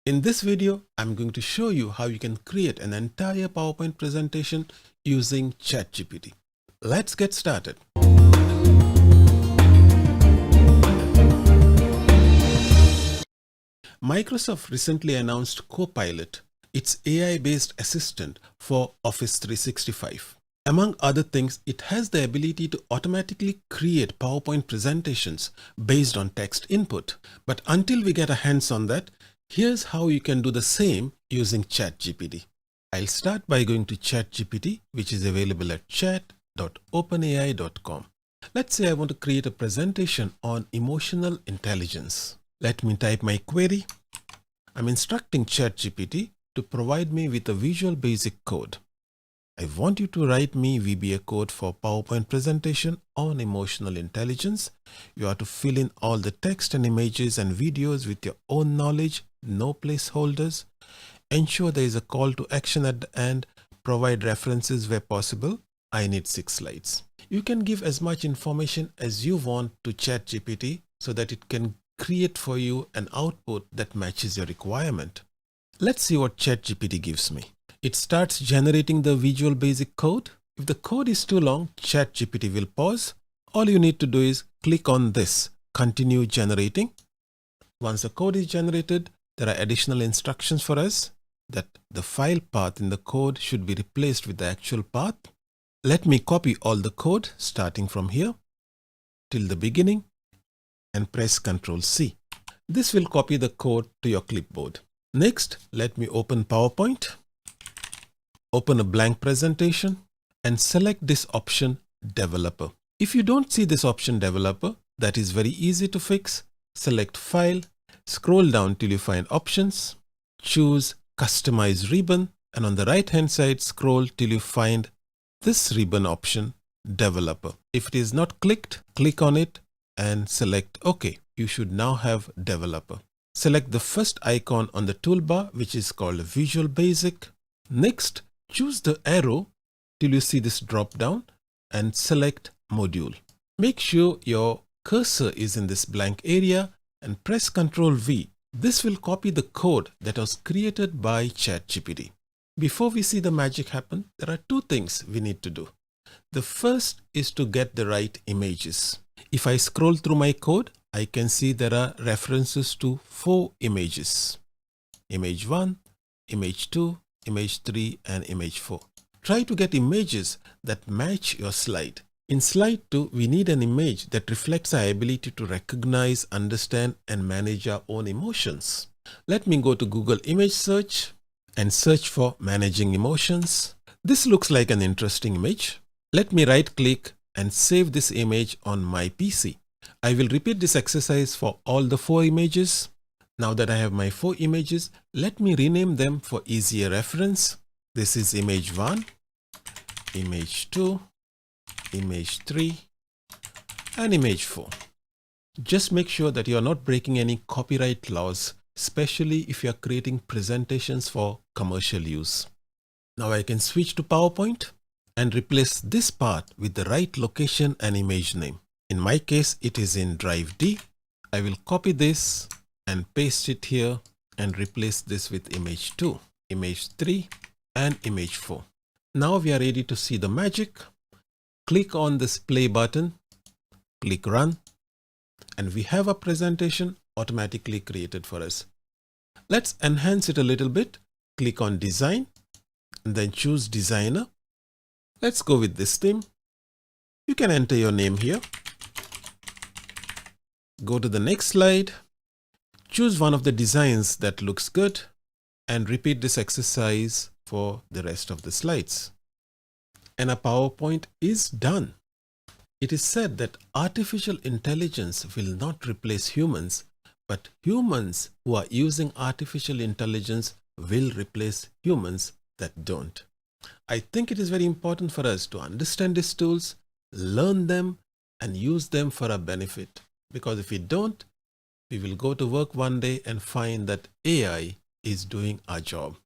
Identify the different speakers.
Speaker 1: In this video, I'm going to show you how you can create an entire PowerPoint presentation using ChatGPT. Let's get started. Microsoft recently announced Copilot, its AI-based assistant for Office 365. Among other things, it has the ability to automatically create PowerPoint presentations based on text input. But until we get our hands on that, here's how you can do the same using ChatGPT. I'll start by going to ChatGPT, which is available at chat.openai.com. Let's say I want to create a presentation on emotional intelligence. Let me type my query. I'm instructing ChatGPT to provide me with a Visual Basic code. I want you to write me VBA code for PowerPoint presentation on emotional intelligence. You have to fill in all the text and images and videos with your own knowledge, no placeholders. Ensure there is a call to action at the end. Provide references where possible. I need 6 slides. You can give as much information as you want to ChatGPT so that it can create for you an output that matches your requirement. Let's see what ChatGPT gives me. It starts generating the Visual Basic code. If the code is too long, ChatGPT will pause. All you need to do is click on this, continue generating. Once the code is generated, there are additional instructions for us that the file path in the code should be replaced with the actual path. Let me copy all the code starting from here till the beginning and press Ctrl C. This will copy the code to your clipboard. Next, let me open PowerPoint. Open a blank presentation and select this option Developer. If you don't see this option Developer, that is very easy to fix. Select File, scroll down till you find Options, choose Customize Ribbon, and on the right hand side scroll till you find this ribbon option Developer. If it is not clicked, click on it and select OK. You should now have Developer. Select the first icon on the toolbar, which is called Visual Basic. Next, choose the arrow till you see this drop down and select Module. Make sure your cursor is in this blank area and press Ctrl V. This will copy the code that was created by ChatGPT. Before we see the magic happen, there are 2 things we need to do. The first is to get the right images. If I scroll through my code, I can see there are references to 4 images. Image 1, Image 2, Image 3 and Image 4. Try to get images that match your slide. In slide 2, we need an image that reflects our ability to recognize, understand and manage our own emotions. Let me go to Google Image Search and search for Managing Emotions. This looks like an interesting image. Let me right click and save this image on my PC. I will repeat this exercise for all the 4 images. Now that I have my 4 images, let me rename them for easier reference. This is Image 1, Image 2, Image 3 and Image 4. Just make sure that you are not breaking any copyright laws, especially if you are creating presentations for commercial use. Now I can switch to PowerPoint and replace this part with the right location and image name. In my case, it is in Drive D. I will copy this and paste it here and replace this with Image 2, Image 3 and Image 4. Now we are ready to see the magic. Click on this play button, click Run, and we have a presentation automatically created for us. Let's enhance it a little bit. Click on Design and then choose Designer. Let's go with this theme. You can enter your name here. Go to the next slide. Choose one of the designs that looks good and repeat this exercise for the rest of the slides. And our PowerPoint is done. It is said that artificial intelligence will not replace humans, but humans who are using artificial intelligence will replace humans that don't. I think it is very important for us to understand these tools, learn them and use them for our benefit. Because if we don't, we will go to work one day and find that AI is doing our job.